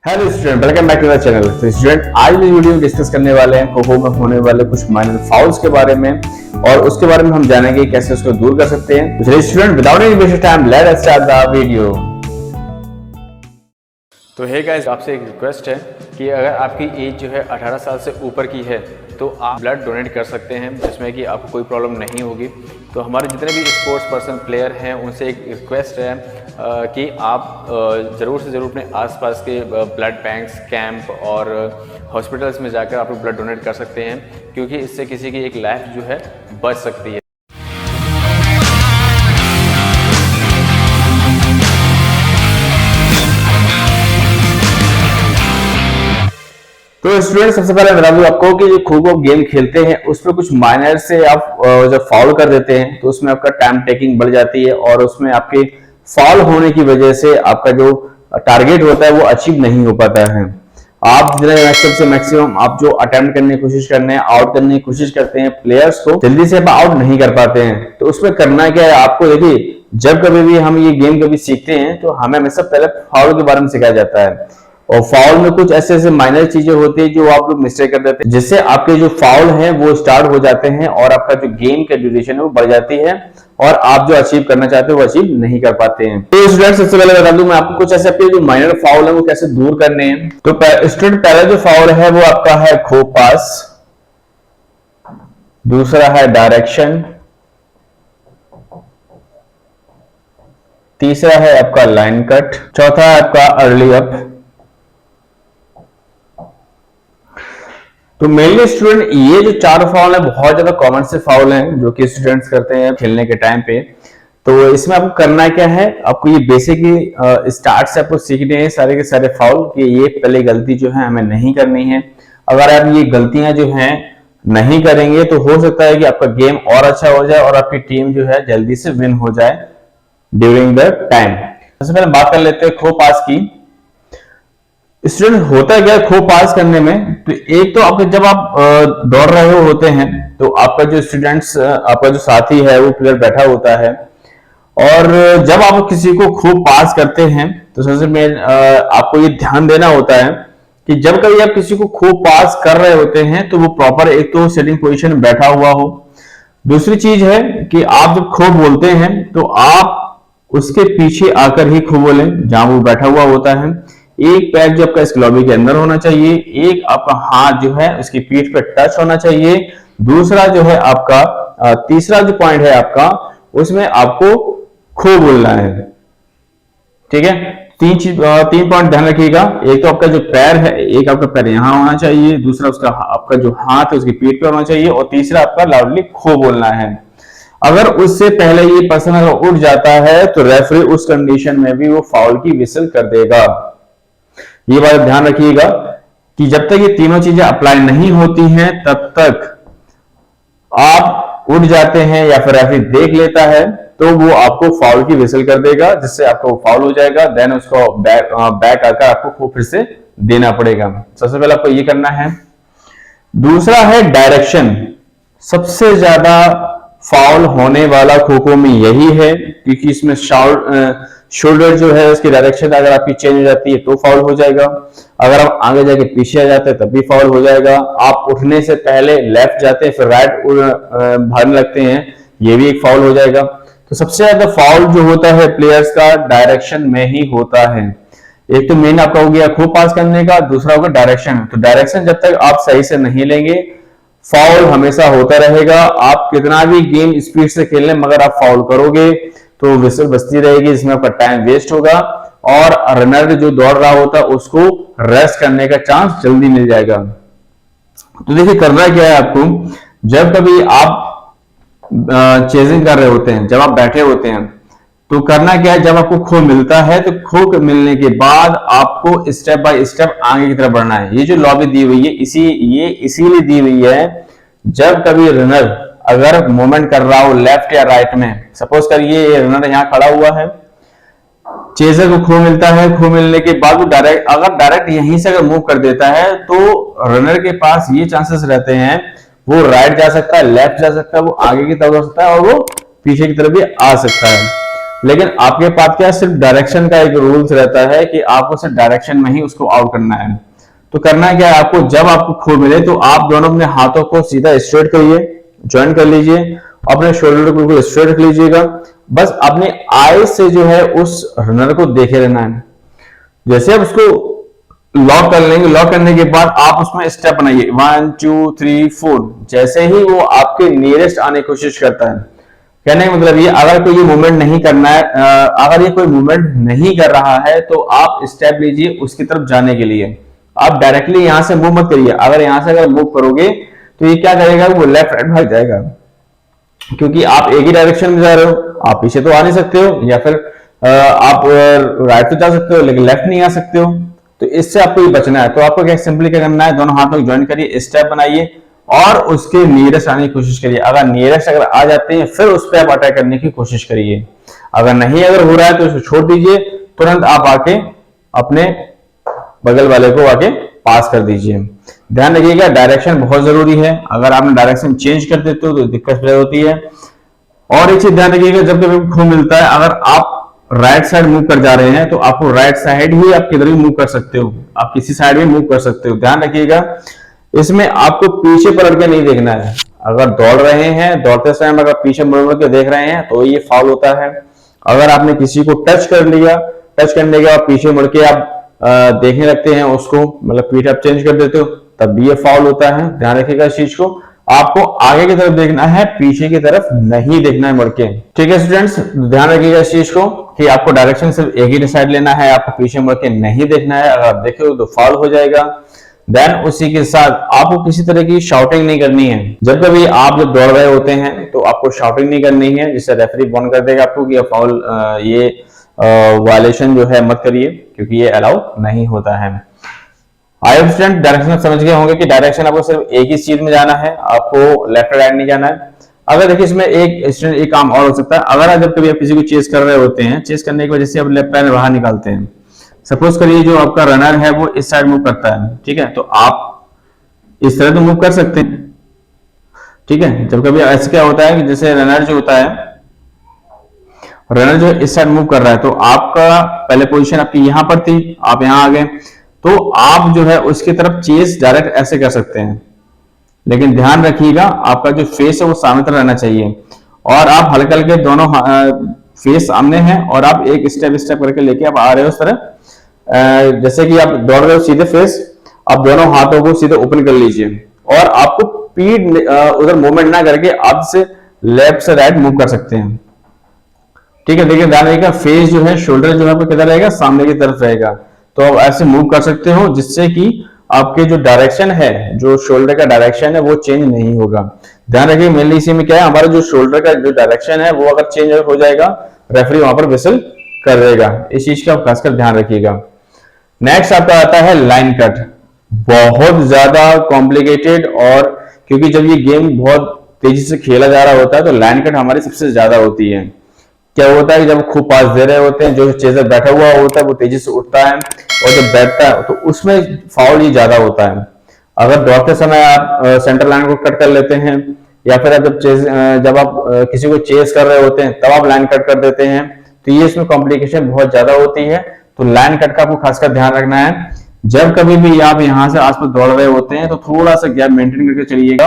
Hello student, welcome back to the channel. तो student, आज की वीडियो में डिस्कस करने वाले हैं खो में होने वाले कुछ माइनर फाउल्स के बारे में और उसके बारे में हम जानेंगे कैसे उसको दूर कर सकते हैं। तो चलिए student, without any waste time let us start the video. तो हे गाइस, आपसे एक रिक्वेस्ट है कि अगर आपकी एज जो है 18 साल से ऊपर की है तो आप ब्लड डोनेट कर सकते हैं, जिसमें कि आपको कोई प्रॉब्लम नहीं होगी। तो हमारे जितने भी स्पोर्ट्स पर्सन प्लेयर हैं उनसे एक रिक्वेस्ट है कि आप ज़रूर से ज़रूर अपने आसपास के ब्लड बैंक्स, कैंप और हॉस्पिटल्स में जाकर आप लोग ब्लड डोनेट कर सकते हैं, क्योंकि इससे किसी की एक लाइफ जो है बच सकती है। तो स्टूडेंट, सबसे पहले बता दूं आपको कि जो खो गेम खेलते हैं उसमें कुछ माइनर से आप जब फाउल कर देते हैं तो उसमें आपका टाइम टेकिंग बढ़ जाती है और उसमें आपके फाउल होने की वजह से आपका जो टारगेट होता है वो अचीव नहीं हो पाता है। आप जितना मैक्सिमम से मैक्सिमम आप जो अटेम्प्ट करने की कोशिश करने हैं, आउट करने की कोशिश करते हैं प्लेयर्स को, जल्दी से आप आउट नहीं कर पाते हैं। तो उसमें करना क्या है आपको, देखिए जब कभी भी हम ये गेम कभी सीखते हैं तो हमें हमेशा पहले फाउल के बारे में सिखाया जाता है और फाउल में कुछ ऐसे ऐसे माइनर चीजें होती है जो आप लोग मिस्टेक कर देते हैं, जिससे आपके जो फाउल हैं वो स्टार्ट हो जाते हैं और आपका जो गेम का ड्यूरेशन है वो बढ़ जाती है और आप जो अचीव करना चाहते हो वो अचीव नहीं कर पाते हैं। तो स्टूडेंट, सबसे पहले बता दूं मैं आपको कुछ ऐसे आपके जो माइनर फाउल है वो कैसे दूर करने हैं। तो स्टूडेंट, पहला जो फाउल है वो आपका है खो पास, दूसरा है डायरेक्शन, तीसरा है आपका लाइन कट, चौथा है आपका अर्ली अप। तो मेनली स्टूडेंट ये जो चार फाउल है बहुत ज्यादा कॉमन से फाउल हैं जो कि स्टूडेंट्स करते हैं खेलने के टाइम पे। तो इसमें आपको करना क्या है, आपको ये बेसिकली स्टार्ट से आपको सीखने हैं सारे के सारे फाउल कि ये पहले गलती जो है हमें नहीं करनी है। अगर आप ये गलतियां जो हैं नहीं करेंगे तो हो सकता है कि आपका गेम और अच्छा हो जाए और आपकी टीम जो है जल्दी से विन हो जाए ड्यूरिंग द टाइम। सबसे पहले बात कर लेते हैं खो पास की। स्टूडेंट, होता है क्या खो पास करने में, तो एक तो आपके जब आप दौड़ रहे होते हैं तो आपका जो स्टूडेंट्स, आपका जो साथी है वो प्लेयर बैठा होता है और जब आप किसी को खो पास करते हैं तो सबसे मेन आपको ये ध्यान देना होता है कि जब कभी आप किसी को खो पास कर रहे होते हैं तो वो प्रॉपर एक तो सेटिंग पोजीशन में बैठा हुआ हो। दूसरी चीज है कि आप जब खो बोलते हैं तो आप उसके पीछे आकर ही खो बोलें जहां वो बैठा हुआ होता है। एक पैर जो आपका इस लॉबी के अंदर होना चाहिए, एक आपका हाथ जो है उसकी पीठ पे टच होना चाहिए, दूसरा जो है आपका तीसरा जो पॉइंट है आपका उसमें आपको खो बोलना है। ठीक है, तीन पॉइंट ध्यान रखिएगा। एक तो आपका जो पैर है, एक आपका पैर यहां होना चाहिए, दूसरा उसका आपका जो हाथ है उसकी पीठ पे होना चाहिए और तीसरा आपका लाउडली खो बोलना है। अगर उससे पहले ये पर्सन अगर उठ जाता है तो रेफरी उस कंडीशन में भी वो फाउल की विसल कर देगा। ये बात ध्यान रखिएगा कि जब तक ये तीनों चीजें अप्लाई नहीं होती हैं तब तक आप उठ जाते हैं या फिर रेफरी देख लेता है तो वो आपको फाउल की विसल कर देगा, जिससे आपका वो फाउल हो जाएगा। देन उसको बैक आकर आपको फिर से देना पड़ेगा। सबसे पहले आपको ये करना है। दूसरा है डायरेक्शन। सबसे ज्यादा फाउल होने वाला खो में यही है, क्योंकि इसमें शोल्डर जो है उसकी डायरेक्शन अगर आपकी चेंज हो जाती है तो फाउल हो जाएगा। अगर आप आगे जाके पीछे आ जाते हैं तब भी फाउल हो जाएगा। आप उठने से पहले लेफ्ट जाते हैं फिर राइट भागने लगते हैं, ये भी एक फाउल हो जाएगा। तो सबसे ज्यादा फाउल जो होता है प्लेयर्स का डायरेक्शन में ही होता है। एक तो मेन आपका हो गया खो पास करने का, दूसरा होगा डायरेक्शन। तो डायरेक्शन जब तक आप सही से नहीं लेंगे फाउल हमेशा होता रहेगा। आप कितना भी गेम स्पीड से खेल लें मगर आप फाउल करोगे तो विसल बजती रहेगी, जिसमें आपका टाइम वेस्ट होगा और रनर जो दौड़ रहा होता है उसको रेस्ट करने का चांस जल्दी मिल जाएगा। तो देखिए करना क्या है आपको, जब कभी आप चेजिंग कर रहे होते हैं, जब आप बैठे होते हैं तो करना क्या है, जब आपको खो मिलता है तो खो मिलने के बाद आपको स्टेप बाय स्टेप आगे की तरफ बढ़ना है। ये जो लॉबी दी हुई है ये इसीलिए दी हुई है, जब कभी रनर अगर मूवमेंट कर रहा हो लेफ्ट या राइट में, सपोज करिए रनर यहां खड़ा हुआ है, चेजर को खो मिलता है, खो मिलने के बाद वो डायरेक्ट यहीं से अगर मूव कर देता है तो रनर के पास ये चांसेस रहते हैं वो राइट जा सकता है, लेफ्ट जा सकता है, वो आगे की तरफ जा सकता है और वो पीछे की तरफ भी आ सकता है। लेकिन आपके पास क्या सिर्फ डायरेक्शन का एक रूल्स रहता है कि आपको सिर्फ डायरेक्शन में ही उसको आउट करना है। तो करना क्या है आपको, जब आपको खो मिले तो आप दोनों अपने हाथों को सीधा स्ट्रेट करिए, ज्वाइन कर लीजिए, अपने शोल्डर को बिल्कुल स्ट्रेट रख लीजिएगा। बस अपने आई से जो है उस रनर को देखे रहना है। जैसे आप उसको लॉक कर लेंगे, लॉक करने के बाद आप उसमें स्टेप बनाइए 1 2 3 4। जैसे ही वो आपके नियरेस्ट आने की कोशिश करता है, कहने का मतलब ये, अगर कोई ये मूवमेंट नहीं करना है, अगर ये कोई मूवमेंट नहीं कर रहा है तो आप स्टेप लीजिए उसकी तरफ जाने के लिए। आप डायरेक्टली यहां से मूव मत करिए। अगर यहां से अगर मूव करोगे तो ये क्या करेगा, वो लेफ्ट राइट भाग जाएगा, क्योंकि आप एक ही डायरेक्शन में जा रहे हो। आप पीछे तो आ नहीं सकते हो, या फिर आप राइट तो जा सकते हो लेकिन लेफ्ट नहीं आ सकते हो। तो इससे आपको ये बचना है। तो आपको क्या सिंपली क्या करना है, दोनों हाथों को ज्वाइन करिए, स्टेप बनाइए और उसके नियरेस्ट आने की कोशिश करिए। अगर नियरेस्ट अगर आ जाते हैं फिर उस पर आप अटैक करने की कोशिश करिए। अगर नहीं अगर हो रहा है तो उसको छोड़ दीजिए, तुरंत आप आके अपने बगल वाले को आके पास कर दीजिए। ध्यान रखिएगा डायरेक्शन बहुत जरूरी है। अगर आपने डायरेक्शन चेंज कर देते हो तो दिक्कत पैदा होती है। और एक चीज ध्यान रखिएगा, जब कभी खो मिलता है, अगर आप राइट साइड मूव कर जा रहे हैं तो आपको राइट साइड ही आप किधर भी मूव कर सकते हो, आप किसी साइड भी मूव कर सकते हो। ध्यान रखिएगा इसमें आपको पीछे पलट के नहीं देखना है। अगर दौड़ रहे हैं, दौड़ते समय अगर पीछे मुड़ के देख रहे हैं तो ये फाउल होता है। अगर आपने किसी को टच कर लिया, टच करने के बाद पीछे मुड़ के आप देखने लगते हैं उसको, मतलब पीठ आप चेंज कर देते हो, तब भी ये फाउल होता है। ध्यान रखिएगा इस चीज को। आपको आगे की तरफ देखना है, पीछे की तरफ नहीं देखना है मुड़ के। ठीक है स्टूडेंट्स, ध्यान रखिएगा इस चीज को कि आपको डायरेक्शन सिर्फ एक ही साइड लेना है, आपको पीछे मुड़ के नहीं देखना है। अगर आप देखोगे तो फाउल हो जाएगा। देन उसी के साथ आपको किसी तरह की शाउटिंग नहीं करनी है। जब कभी आप जब दौड़ रहे होते हैं तो आपको शाउटिंग नहीं करनी है, जिससे रेफरी बॉन कर देगा आपको कि फाउल, ये वायलेशन जो है मत करिए, क्योंकि ये अलाउ नहीं होता है। आई होप स्टूडेंट डायरेक्शन समझ गए होंगे कि डायरेक्शन आपको सिर्फ एक ही चीज में जाना है, आपको लेफ्ट राइट नहीं जाना है। अगर देखिए इसमें एक काम और हो सकता है। अगर आप जब कभी आप किसी को चेस कर रहे होते हैं, चेस करने की वजह से आप लेफ्ट पैर बाहर निकालते हैं, सपोज करिए जो आपका रनर है वो इस साइड मूव करता है, ठीक है, तो आप इस तरह तो मूव कर सकते हैं। ठीक है, जब कभी ऐसे क्या होता है कि जैसे रनर जो होता है, रनर जो इस साइड मूव कर रहा है, तो आपका पहले पोजीशन आपकी यहां पर थी, आप यहां आ गए, तो आप जो है उसकी तरफ चेस डायरेक्ट ऐसे कर सकते हैं। लेकिन ध्यान रखिएगा आपका जो फेस है वो सामने तरफ रहना चाहिए, और आप हल्के हल्के दोनों फेस सामने हैं और आप एक स्टेप स्टेप करके लेके आप आ रहे हो उस तरह। जैसे कि आप दौड़ रहे हो सीधे फेस, आप दोनों हाथों को सीधे ओपन कर लीजिए और आपको पीठ उधर मूवमेंट ना करके आप से लेफ्ट से राइट मूव कर सकते हैं। ठीक है, देखिए ध्यान रखिएगा फेस जो है, शोल्डर जो है आपको किधर रहेगा, सामने की तरफ रहेगा। तो आप ऐसे मूव कर सकते हो जिससे कि आपके जो डायरेक्शन है, जो शोल्डर का डायरेक्शन है वो चेंज नहीं होगा। ध्यान रखिए मेनली इसी में क्या है, हमारा जो शोल्डर का जो डायरेक्शन है वो अगर चेंज हो जाएगा, रेफरी वहां पर विसल कर देगा। इस चीज का खासकर ध्यान रखिएगा। नेक्स्ट आपका आता है लाइन कट। बहुत ज्यादा कॉम्प्लिकेटेड, और क्योंकि जब ये गेम बहुत तेजी से खेला जा रहा होता है तो लाइन कट हमारी सबसे ज्यादा होती है। क्या होता है कि जब खूब पास दे रहे होते हैं, जो चेजर बैठा हुआ होता है वो तेजी से उठता है, और जब बैठता है तो उसमें फाउल ही ज्यादा होता है। अगर दौड़ते समय आप सेंटर लाइन को कट कर लेते हैं, या फिर आप जब आप किसी को चेस कर रहे होते हैं तब आप लाइन कट कर देते हैं, तो ये इसमें कॉम्प्लिकेशन बहुत ज्यादा होती है। तो लाइन कट का आपको खासकर ध्यान रखना है। जब कभी भी आप यहां से आसपास दौड़ रहे होते हैं तो थोड़ा सा गैप मेंटेन करके चलिएगा,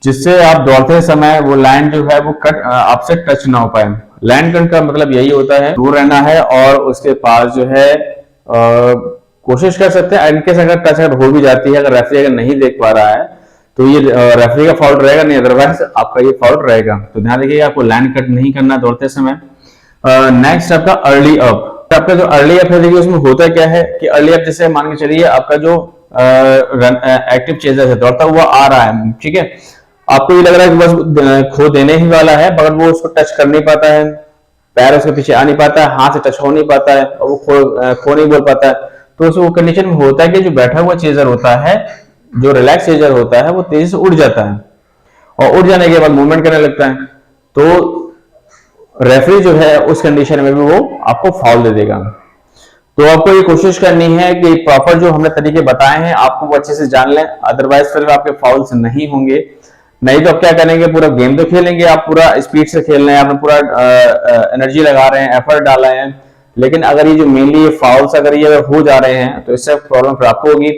जिससे आप दौड़ते समय वो लाइन जो है वो कट आपसे टच ना हो पाए। लाइन कट का मतलब यही होता है, दूर रहना है और उसके पास जो है कोशिश कर सकते हैं। इनकेस अगर टच अगर हो भी जाती है, अगर रेफरी अगर नहीं देख पा रहा है तो ये रेफरी का फाउल रहेगा, नहीं अदरवाइज आपका ये फाउल रहेगा। तो ध्यान रखिएगा आपको लाइन कट नहीं करना दौड़ते समय। नेक्स्ट आपका अर्ली अप। आपका जो अर्ली अप है, देखिए उसमें होता क्या है कि अर्ली अप जैसे मान के चलिए आपका जो एक्टिव चेजर है दौड़ता हुआ आ रहा है, ठीक है, आपको ये लग रहा है कि बस खो देने ही वाला है, मगर वो उसको टच कर नहीं पाता है, पैर उसके पीछे आ नहीं पाता है, हाथ से टच हो नहीं पाता है, और वो खो नहीं बोल पाता है। तो उस वो कंडीशन में होता है कि जो बैठा हुआ चेजर होता है, जो रिलैक्स चेजर होता है, वो तेजी से उड़ जाता है, और उड़ जाने के बाद मूवमेंट करने लगता है। तो रेफरी जो है उस कंडीशन में भी वो आपको फाउल दे देगा। तो आपको ये कोशिश करनी है कि प्रॉपर जो हमने तरीके बताए हैं आपको वो अच्छे से जान लें, अदरवाइज फिर आपके फाउल्स नहीं होंगे। नहीं तो आप क्या करेंगे, पूरा गेम तो खेलेंगे, आप पूरा स्पीड से खेल रहे हैं, आपने पूरा एनर्जी लगा रहे हैं, एफर्ट डाला है, लेकिन अगर ये जो मेनली ये फाउल्स अगर ये अगर हो जा रहे हैं तो इससे प्रॉब्लम फिर आपको होगी,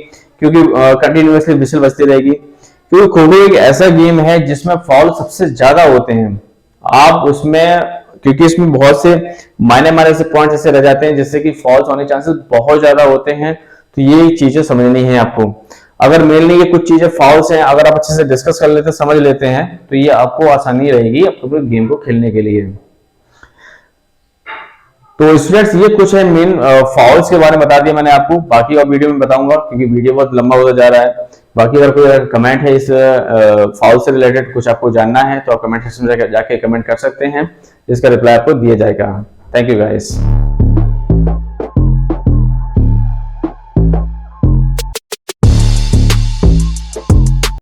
क्योंकि कंटिन्यूअसली विसल बजती रहेगी। क्योंकि खो खो एक ऐसा गेम है जिसमें फाउल सबसे ज्यादा होते हैं। आप उसमें, क्योंकि इसमें बहुत से मायने मायने से पॉइंट्स ऐसे रह जाते हैं जिससे कि फॉल्स होने के चांसेस बहुत ज्यादा होते हैं, तो ये चीजें समझनी है आपको। अगर मेनली ये कुछ चीजें फॉल्स हैं, अगर आप अच्छे से डिस्कस कर लेते हैं, समझ लेते हैं, तो ये आपको आसानी रहेगी आपको गेम को खेलने के लिए। तो स्टूडेंट्स ये कुछ है मेन फॉल्स के बारे में बता दिया मैंने आपको, बाकी और वीडियो में बताऊंगा क्योंकि वीडियो बहुत लंबा होता जा रहा है। बाकी अगर कोई कमेंट है इस फॉल्स से रिलेटेड, कुछ आपको जानना है, तो आप कमेंट सेक्शन में जाके कमेंट कर सकते हैं, इसका रिप्लाई आपको दिया जाएगा। Thank you guys.